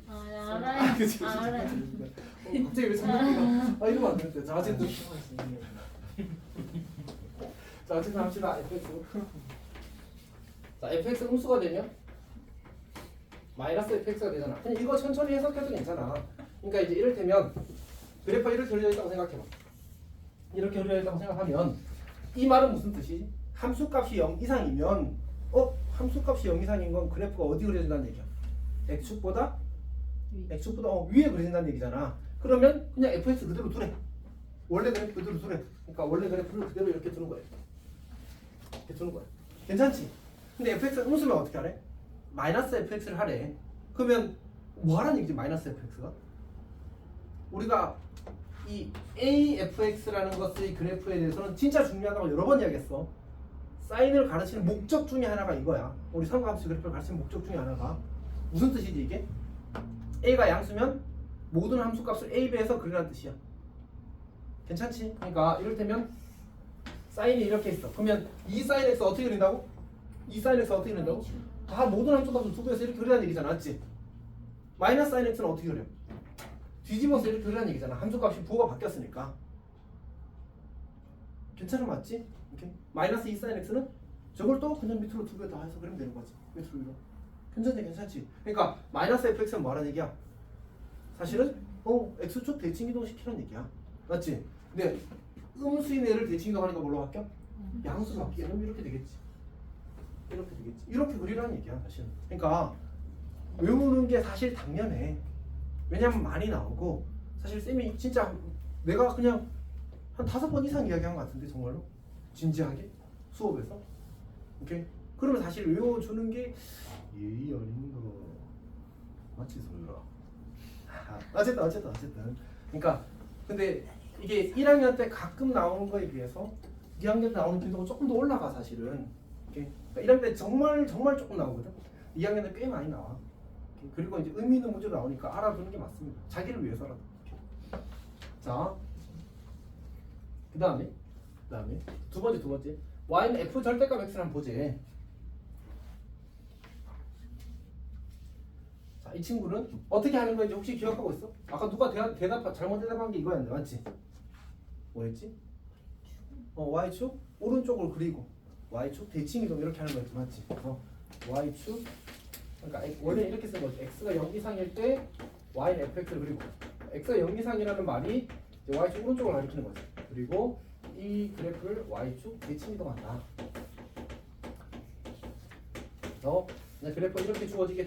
알아요. 그치. 알아요. 갑자기 왜 생각이가 이러면 안 되는데. 자 어쨌든 합시다. fx. 자 fx 음수가 되면 마이너스 fx가 되잖아. 그냥 이거 천천히 해석해도 괜찮아. 그러니까 이제 이를테면 그래프가 이렇게 그려져 있다고 생각해봐. 이렇게 그려져 있다고 생각하면 이 말은 무슨 뜻이지? 함수값이 0 이상이면 함수값이 0 이상인 건 그래프가 어디 그려진다는 얘기야? x축보다 위에 그려진다는 얘기잖아. 그러면 그냥 fx 그대로 두래. 원래 그래프 그대로 두래. 그러니까 원래 그래프를 그대로 이렇게 두는 거야. 이렇게 두는 거야. 괜찮지? 근데 fx가 음수면 어떻게 하래? 마이너스 fx를 하래. 그러면 뭐 하라는 얘기지? 마이너스 fx가? 우리가 이 afx라는 것의 그래프에 대해서는 진짜 중요하다고 여러 번 이야기했어. 사인을 가르치는 목적 중에 하나가 이거야. 우리 삼각함수 그래프를 가르치는 목적 중에 하나가 무슨 뜻이지 이게? a가 양수면 모든 함수값을 a배에서 그리라는 뜻이야. 괜찮지? 그러니까 이를테면 사인이 이렇게 있어. 그러면 이 사인 x 어떻게 그린다고? 이 사인 x 어떻게 그린다고? 다 모든 함수값을 두 배에서 이렇게 그리라는 얘기잖아, 맞지? 마이너스 사인 x는 어떻게 그려? 뒤집어서 이렇게 그리라는 얘기잖아. 함수값이 부호가 바뀌었으니까. 괜찮아, 맞지? 오케이. 마이너스 2 사인 x는 저걸 또 그냥 밑으로 두 배 더 해서 그리면 되는 거지. 밑으로 위로. 괜찮지? 그러니까 마이너스 fx는 뭐라는 얘기야? 사실은 x축 대칭 이동 시키라는 얘기야. 맞지? 근데 음수인 애를 대칭 이동하니까 뭘로 바뀌어? 양수로 바뀌면 이렇게 되겠지. 이렇게 그리라는 얘기야, 사실은. 그러니까 외우는 게 사실 당연해. 왜냐면 많이 나오고 사실 쌤이 진짜 내가 그냥 한 5번 이상 이야기한 것 같은데 정말로 진지하게 수업에서. 오케이? 그러면 사실 외워주는 게 예의 아닌 거 맞지, 소율아? 어쨌든 그러니까 근데 이게 1학년 때 가끔 나오는 거에 비해서 2학년 때 나오는 빈도가 조금 더 올라가 사실은. 오케이? 그러니까 1학년 때 정말 조금 나오거든. 2학년 때 꽤 많이 나와. 오케이? 그리고 이제 의미 있는 문제로 나오니까 알아두는 게 맞습니다. 자기를 위해서라도. 자, 그 다음에 두 번째 y는 f 절대값 x를 한번 보지. 자, 이 친구는 어떻게 하는 건지 혹시 기억하고 있어? 아까 누가 잘못 대답한 게 이거였는데 맞지? 뭐였지? y축 오른쪽을 그리고 y축 대칭 이동 이렇게 하는 거였지, 맞지? y축 그러니까 원래 이렇게 쓴 거지. x가 0 이상일 때 y는 fx를 그리고 x가 0 이상이라는 말이 이제 y축 오른쪽을 가리키는 거지. 그리고 이 그래프를 y축 대칭 이동한다. 그래서 그래프가 이렇게 주어지게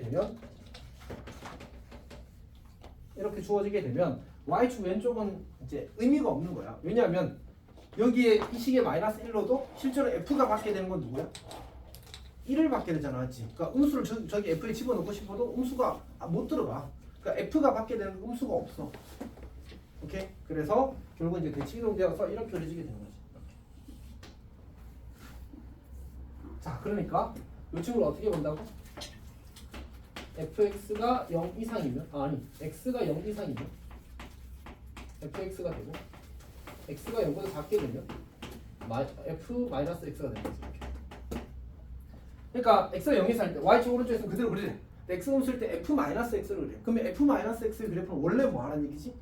되면 y축 왼쪽은 이제 의미가 없는 거야. 왜냐하면 여기에 이 식의 마이너스 1로도 실제로 f가 받게 되는 건 누구야? 1을 받게 되잖아, 맞지? 그러니까 음수를 저기 f에 집어넣고 싶어도 음수가 못 들어가. 그러니까 f가 받게 되는 음수가 없어. 오케이? 그래서 결국은 이제 대칭이동되어서 이렇게 그려지게 되는 거지. 자, 그러니까 이 친구를 어떻게 본다고? fx가 0 이상이면 x가 0 이상이면 fx가 되고 x가 0보다 작게 되면 f-x가 되는 거지. 이렇게. 그러니까 x가 0 이상일 때 y축 오른쪽에서는 그대로 그리래. x 음수일 때 f-x를 그래. 그러면 f-x의 그래프는 원래 뭐 하는 얘기지?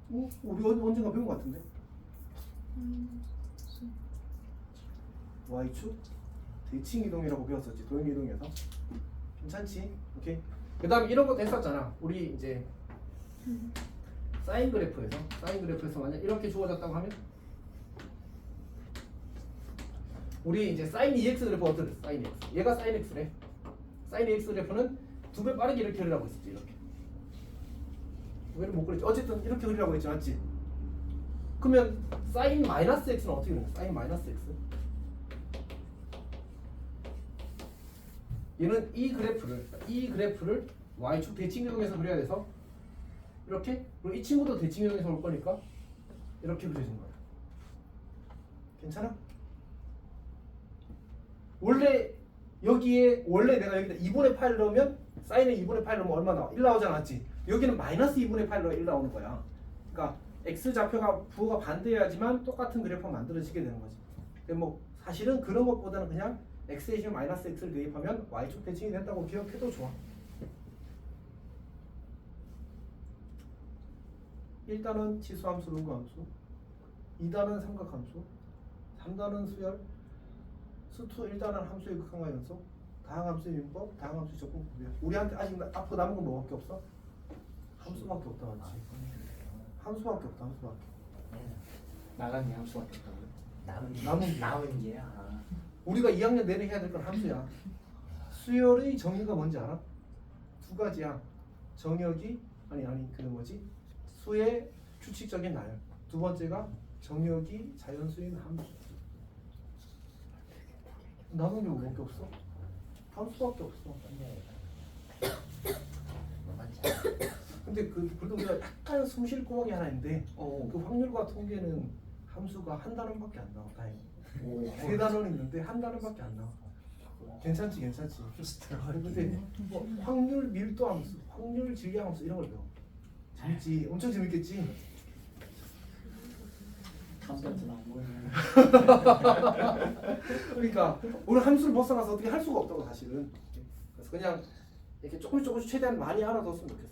우리 언젠가 배운 것 같은데? y축 대칭 이동이라고 배웠었지. 도형 이동에서. 괜찮지? 오케이. 그다음에 이런 것도 했었잖아. 우리 이제 사인 그래프에서 만약 이렇게 주어졌다고 하면 우리 이제 사인 EX 그래프 어떻게 됐어? 사인 EX. 얘가 사인 X래. 사인 EX 그래프는 2배 빠르게 이렇게 그리라고 했었지. 이렇게. 왜를 못 그렸지? 어쨌든 이렇게 그리라고 했지, 맞지? 그러면 사인 마이너스 X는 어떻게 그리는 거야? 사인 마이너스 X. 얘는 이 그래프를 y축 대칭 이동에서 그려야 돼서 이렇게, 그리고 이 친구도 대칭 이동에서 올 거니까 이렇게 그려진 거야. 괜찮아? 원래 내가 여기다 2분의 8 넣으면 사인에 2분의 8 넣으면 얼마 나와? 1 나오지 않았지? 여기는 마이너스 2분의 8 넣으면 1 나오는 거야. 그러니까 x 좌표가 부호가 반대해야지만 똑같은 그래프가 만들어지게 되는 거지. 근데 뭐 사실은 그런 것보다는 그냥 x 대신 마이너스 x를 대입하면 y축 대칭이 된다고 기억해도 좋아. 1단은 치수함수, 분모함수, 2단은 삼각함수, 3단은 수열, 수2 1단은 함수의 극한과 연속, 다항함수의 민법, 다항함수의 적분법이야. 우리한테 아직 앞으로 남은 건 뭐밖에 없어? 함수밖에 없다, 맞지? 함수밖에 없다, 함수밖에. 나간 게 함수밖에 없다고요? 남은 게야. 우리가 2학년 내내 해야 될 건 함수야. 수열의 정의가 뭔지 알아? 두 가지야. 정역이 수의 규칙적인 나열. 두 번째가 정역이 자연수인 함수. 남은 게 뭐밖에 없어? 함수밖에 없어. 근데 그래도 우리가 약간 숨쉴 구멍이 하나 있는데 그 확률과 통계는 함수가 한 단원밖에 안 나와. 다행히. 세 단원 있는데 한 단원밖에 안 나와. 괜찮지. 근데 뭐 확률 밀도 함수, 확률 질량 함수 이런 걸 배워. 재밌지. 엄청 재밌겠지. 감자도 안 보이네. 그러니까 오늘 함수를 벗어나서 어떻게 할 수가 없다고 사실은. 그래서 그냥 이렇게 조금씩 최대한 많이 알아뒀으면 좋겠어.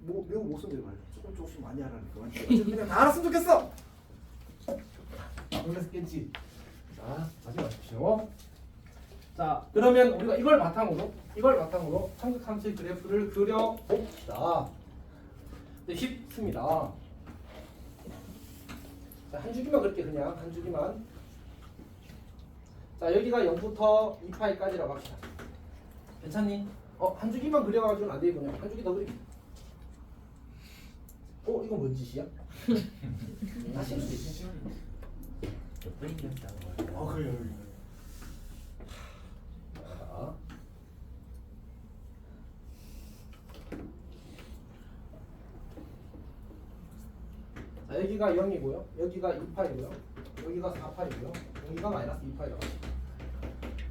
뭐 매우 못 쓴대요 말이야. 조금씩 많이 알아니까. 어쨌든 그냥 다 알았으면 좋겠어. 놀랐겠지. 자, 마지막 보십시오. 자, 그러면 우리가 이걸 바탕으로 삼각함수의 그래프를 그려봅시다. 네, 쉽습니다. 자, 한 주기만 그렇게 그냥 한 주기만. 자, 여기가 0부터 2파이까지라고 합시다. 괜찮니? 한 주기만 그려가지고는 안 되겠군요. 한 주기 더 그릴게. 이건 뭔 짓이야? 다시 할 수 있어. 몇 분이 기억나는 거예요? 그래요. 자, 여기가 0이고요. 여기가 2파이고요. 여기가 4파이고요. 여기가 마이너스 2파이라고.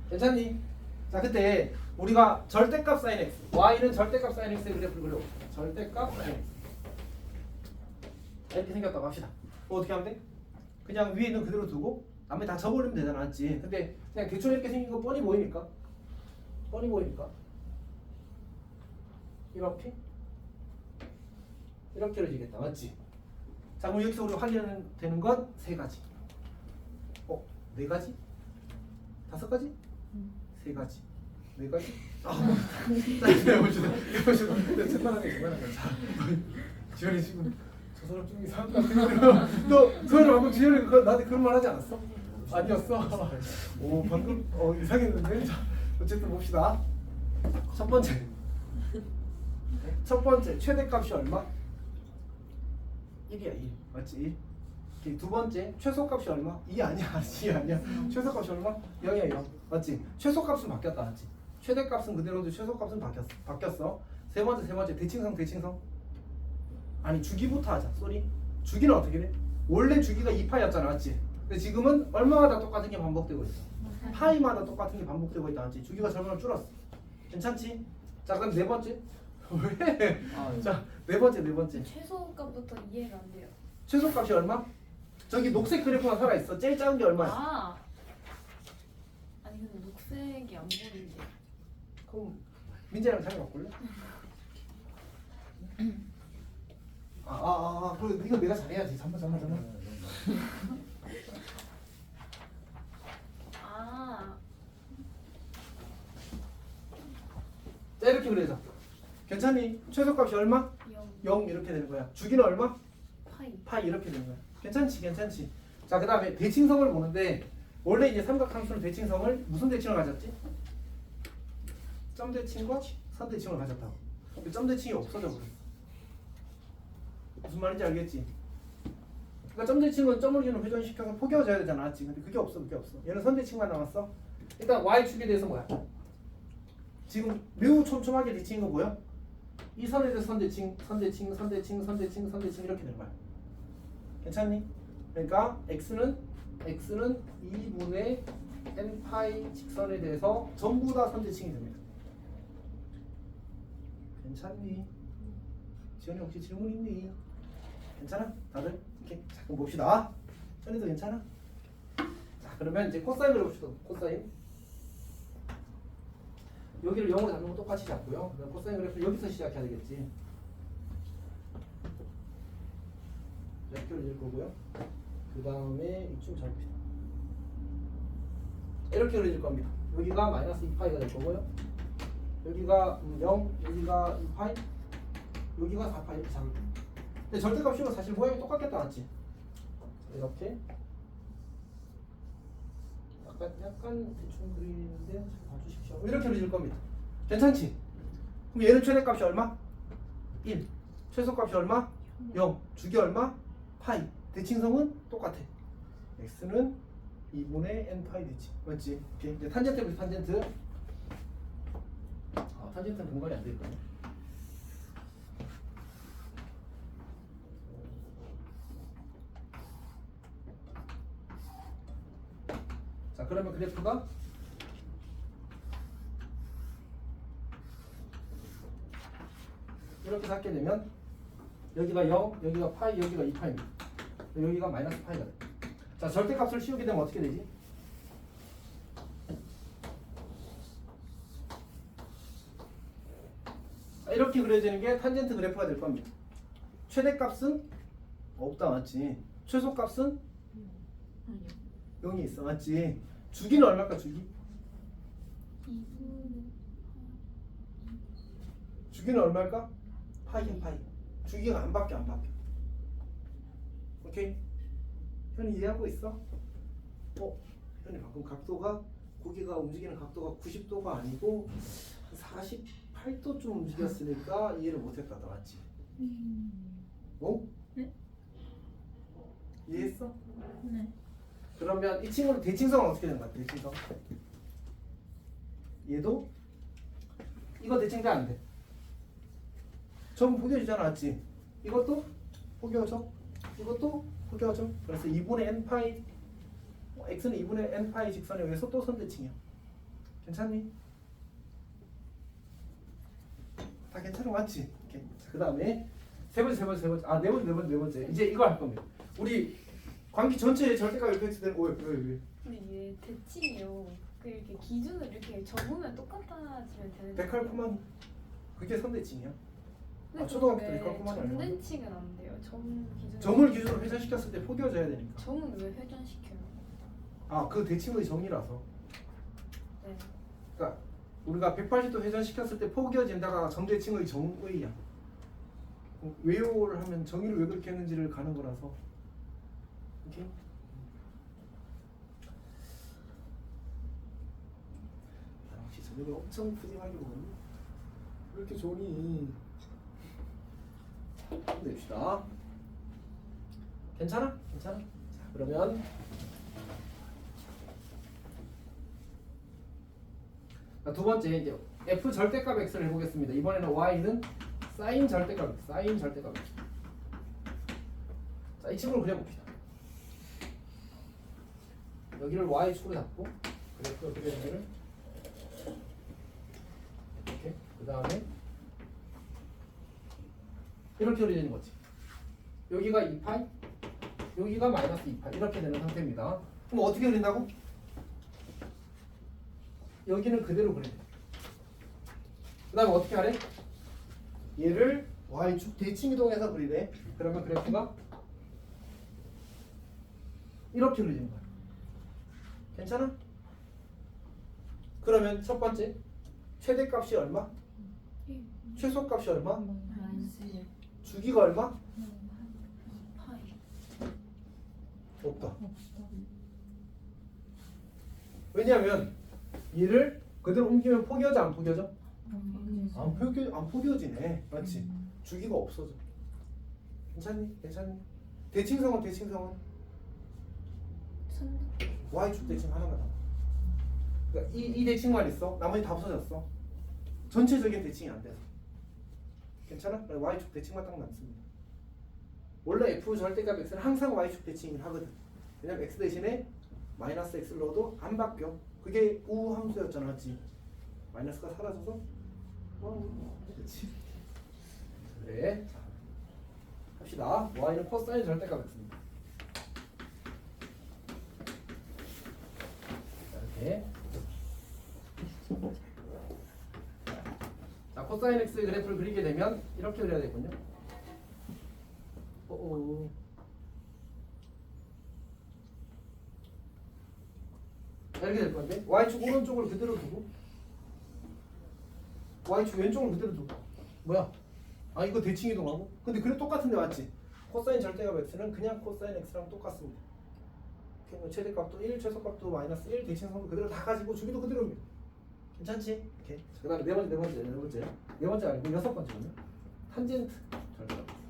괜찮니? 자, 그때 우리가 절대값 sin x, y는 절대값 sin x의 그래프를 그려봅시다. 절대값 sin x. 이렇게 생겼다고 합시다. 어떻게 하면 돼? 그냥 위에 있는 그대로 두고 앞에 다 접어버리면 되잖아, 맞지? 근데 그냥 대충 이렇게 생긴 거 뻔히 보이니까 이렇게 그려지겠다, 맞지? 자, 그럼 여기서 우리 확인되는 건 세 가지. 네 가지? 다섯 가지? 세 가지. 네 가지? 이보시다. 천만하게. 자, 지현이 지금 저 사람 좀 이상한 것 같아. 너 소연이 방금 지현이 나한테 그런 말 하지 않았어? 아니었어? 오, 방금 이상했는데. 자, 어쨌든 봅시다. 첫 번째 최대값이 얼마? 1이야 1 맞지? 1. 두 번째 최소값이 얼마? 2 아니야 2 아니야. 최소값이 얼마? 0이야 0 맞지? 최소값은 바뀌었다 맞지? 최대값은 그대로인데 최소값은 바뀌었어. 세 번째 대칭성 아니 주기부터 하자. 쏘리. 주기는 어떻게 돼? 원래 주기가 2파이였잖아 맞지? 근데 지금은 얼마마다 똑같은 게 반복되고 있어. 파이마다 똑같은 게 반복되고 있다 맞지? 주기가 절반을 줄었어. 괜찮지? 자 그럼 네 번째 왜? 아, 자 네 번째 최소값부터 이해가 안 돼요. 최소값이 얼마? 저기 녹색 그래프가 살아있어. 제일 작은 게 얼마야? 아. 아니 근데 녹색이 안 보이는데. 그럼 민재랑 자리 바꿀래? 그리고 이거 내가 잘해야지. 잠깐. 아. 자 이렇게 그려자. 괜찮니? 최소값이 얼마? 0. 0 이렇게 되는 거야. 주기는 얼마? 파이. 파이 이렇게 되는 거야. 괜찮지. 자 그다음에 대칭성을 보는데 원래 이제 삼각함수는 대칭성을 무슨 대칭을 가졌지? 점 대칭과 선 대칭을 가졌다고. 근데 점 대칭이 없어져 버렸어. 무슨 말인지 알겠지? 그러니까 점 대칭은 점을 주는 회전시켜서 포개어져야 되잖아, 맞지? 근데 그게 없어. 얘는 선 대칭만 남았어. 일단 y축에 대해서 뭐야? 지금 매우 촘촘하게 대칭인 거 보여? 이 선에 대해서 선 대칭 이렇게 되는 거야. 괜찮니? 그러니까 x는 2분의 n파이 직선에 대해서 전부 다 선대칭이 됩니다. 괜찮니? 지원이 혹시 질문 있니? 괜찮아? 다들? 이렇게 자 그럼 봅시다. 선이도 괜찮아? 자 그러면 이제 코사인 그려봅시다. 코사인 여기를 0으로 잡는 거 똑같이 잡고요. 그다음 코사인 그래프 여기서 시작해야 되겠지. 이렇게 그릴 거고요. 그 다음에 이쯤 잡읍시다. 이렇게 그려질 겁니다. 여기가 마이너스 2파이가 될 거고요. 여기가 0, 여기가 2파이, 여기가 4파이 이렇게 잡을 거예요. 근데 절대값이면 사실 모양이 똑같겠다 맞지? 이렇게 약간 대충 그리는데 잘 봐주십시오. 이렇게 그려질 겁니다. 괜찮지? 그럼 얘는 최대값이 얼마? 1. 최소값이 얼마? 0. 주기 얼마? 파이. 대칭성은 똑같아. x는 2분의 n파이 대칭. 맞지? 오케이. 이제 탄젠트 플러스 탄젠트. 탄젠트는 공간이 안 되거든요. 자, 그러면 그래프가 이렇게 잡게 되면 여기가 0, 여기가 파이, 여기가 2파이입니다. 여기가 마이너스 파이가 돼. 자, 절대값을 씌우게 되면 어떻게 되지? 이렇게 그려지는 게 탄젠트 그래프가 될 겁니다. 최대값은 없다 맞지? 최소값은 0이 있어 맞지? 주기는 얼마일까 주기? 2분의 주기는 얼마일까? 파이야 파이. 주기가 안 바뀌어. 오케이? 현이 이해하고 있어? 현이 방금 각도가 고기가 움직이는 각도가 90도가 아니고 48도 좀 움직였으니까 이해를 못했다 맞지? 네? 이해했어? 네. 그러면 이 친구는 대칭성은 어떻게 되는 거야? 대칭성 얘도 이거 대칭돼 안 돼? 전부 포개지잖아 맞지? 이것도 포개어져? 이것도 포개어져? 그래서 2분의 n파이 x는 2분의 n파이 직선에 의해서 또 선대칭이야. 괜찮니? 다 괜찮은 거 맞지? 그 다음에 네 번째 이제 이거 할 겁니다. 우리 광기 전체의 절대값 fx 되는 왜? 근데 이게 대칭이요. 이렇게 기준을 이렇게 적으면 똑같아지면 되는데. 데칼코마니 그게 선대칭이야. 근데 초등학교 때 왜 데칼코마니 아니야? 점대칭은 안 돼요. 점 기준. 점을 기준으로 회전시켰을 때 포개어져야 되니까. 점은 왜 회전시켜요? 그 대칭의 정이라서. 네. 그러니까 우리가 180도 회전시켰을 때 포개어진다가 점대칭의 정의야. 외요를 하면 정의를 왜 그렇게 했는지를 가는 거라서. 오케이? 혹시 저녁에 엄청 푸짐하게 먹었니? 왜 이렇게 좋니? 냅시다. 괜찮아? 괜찮아? 자, 그러면 자, 두 번째 이제 f 절대값 x를 해보겠습니다. 이번에는 y는 사인 절대값 x, 사인 절대값 x. 자, 이 친구를 그려봅시다. 여기를 y축으로 잡고 그래프 그려주기를 이렇게 그 다음에 이렇게 그려지는 거지. 여기가 2파이, 여기가 마이너스 2파이 이렇게 되는 상태입니다. 그럼 어떻게 그린다고? 여기는 그대로 그려야 돼. 그 다음에 어떻게 하래? 얘를 y축 대칭 이동해서 그리래. 그러면 그래프가 이렇게 그려지는 거야. 괜찮아? 그러면 첫 번째 최대값이 얼마? 최소값이 얼마? 주기가 얼마? 없다. 왜냐하면 얘를 그대로 옮기면 포개져 안 포개져? 안 포개지네. 맞지? 주기가 없어져. 괜찮니? 괜찮니? 대칭성은 y축 대칭 하나만 남아. 그러니까 이 대칭만 있어. 나머지 다 없어졌어. 전체적인 대칭이 안 돼서. 괜찮아? y축 대칭만 딱 남습니다. 원래 f 절대값 x는 항상 y축 대칭을 하거든. 왜냐면 x 대신에 마이너스 x를 넣어도 안 바뀌어. 그게 우 함수였잖아, 맞지? 마이너스가 사라져서 그렇지. 그래. 자, 합시다. y는 코사인 절대값 x입니다. 이렇게. 자, 코사인 x 그래프를 그리게 되면 이렇게 그려야 되거든요. 이렇게 될 건데 y축 오른쪽을 그대로 두고 y축 왼쪽을 그대로 두고 뭐야? 아 이거 대칭 이동하고? 근데 그래 똑같은데 맞지? 코사인 절대값 x는 그냥 코사인 x랑 똑같습니다. 최대값도 1, 최소값도 마이너스 1, 대칭성도 그대로 다 가지고 주기도 그대로입니다. 괜찮지? 오케이. 그 다음에 네 번째 아니고 여섯 번째는요? 탄젠트 절대값.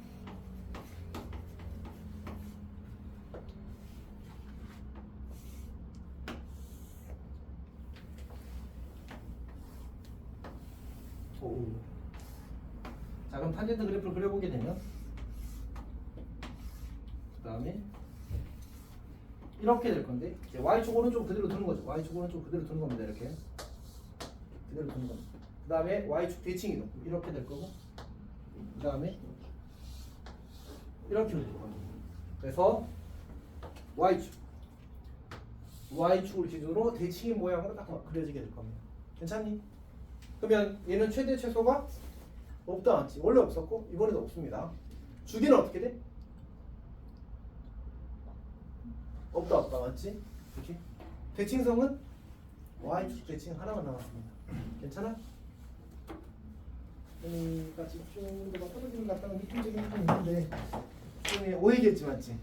자 그럼 탄젠트 그래프를 그려보게 되면 그 다음에 이렇게 될 건데 이제 y축 오른쪽 그대로 두는 거죠. y축 오른쪽 그대로 두는 겁니다. 이렇게 그대로 두는 겁니다. 그 다음에 y축 대칭 이동 이렇게 될 거고 그 다음에 이렇게 될 겁니다. 그래서 y축을 기준으로 대칭의 모양으로 딱 그려지게 될 겁니다. 괜찮니? 그러면 얘는 최대 최소가 없다 맞지? 원래 없었고 이번에도 없습니다. 주기는 어떻게 돼? 없다 맞지? 이렇게. 대칭성은 y축 대칭 하나만 남았습니다. 괜찮아? 그러니까 집중도가 떨어지는 것 같다는 느낌적인 느낌이 있는데 오해겠지 맞지?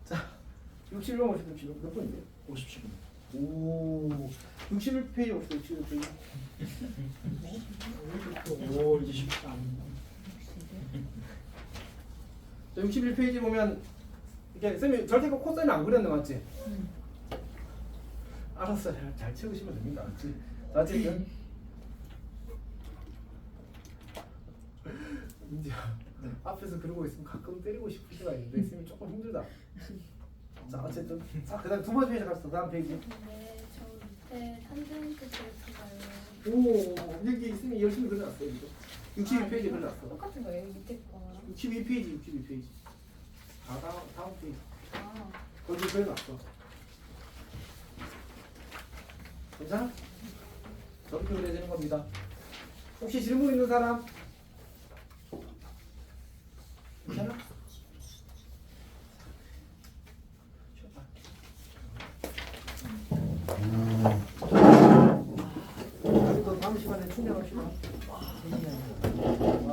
자 61번 57번 몇 번인데요? 57분. 오 61페이지 봅시다. 61페이지. 오 이제 쉽다. 자 61페이지 보면 이렇게 쌤이 절대값 코사인 안 그렸는데 맞지? 알았어 잘 채우시면 됩니다. 맞지? 자 어쨌든 이제 앞에서 그러고 있으면 가끔 때리고 싶을 때가 있는데 쌤이 조금 힘들다. 자 어쨌든 자 그다음 두 번째 페이지 갔어. 다음 페이지. 네, 저 밑에 탄젠트 그래프가요. 오 여기 쌤이 열심히 그려놨어요. 이거 62페이지 그려놨어. 똑같은 거예요, 밑에 거랑. 62페이지. 아 다음 페이지. 아, 거기 그려놨어. 괜찮아? 저렇게 그려지는 겁니다. 혹시 질문 있는 사람? 괜찮아? 또 다음 시간에 충전합시다. 아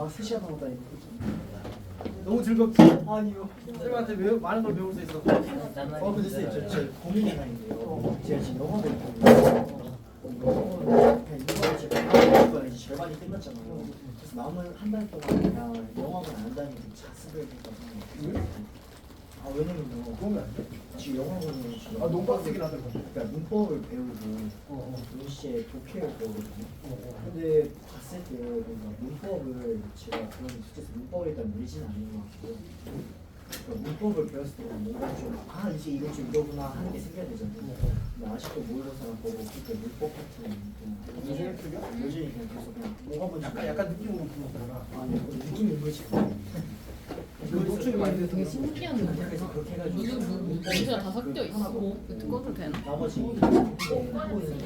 3시간 남았다니까. 너무 즐겁지? 아니요. 쌤한테 많은 걸 배울 수 있어. 근데 쌤 저 고민이 하나 있는데요. 제가 지금 영어 배우거든요. 이제 공부가 이제 절반이 끝났잖아요. 그래서 남은 한 달 동안 그냥 영어만 안 한다는 그 자습을 해서. 아 왜냐면요. 그러면 안 돼? 지금 영어는 지금 아 너무 빡세긴 하더라고. 그러니까 문법을 배우고 동시에 독해를 배우거든요. 근데 봤을 때 뭔가 문법을 제가 그런 숙제에서 문법을 일단 늘지는 않는 것 같고 그러니까 문법을 배웠을 때 뭔가 좀 이제 이거 좀 이거구나 하는 게 생겨야 되잖아요. 근데 아직도 모르는 사람 보고 그때 문법 파트는 요즘에 틀려? 요즘에 그냥 계속 그냥 뭐가 뭔지 약간 느낌으로 부르구나. 아니 느낌이 뭐지? 이거 노출이 많이 돼서 되게 그런 거. 신기한 거. 그래서 그렇게 해가지고 무슨 문제가 다 섞여 있어. 하나고 듣고도 되나? 나머지 하고 있는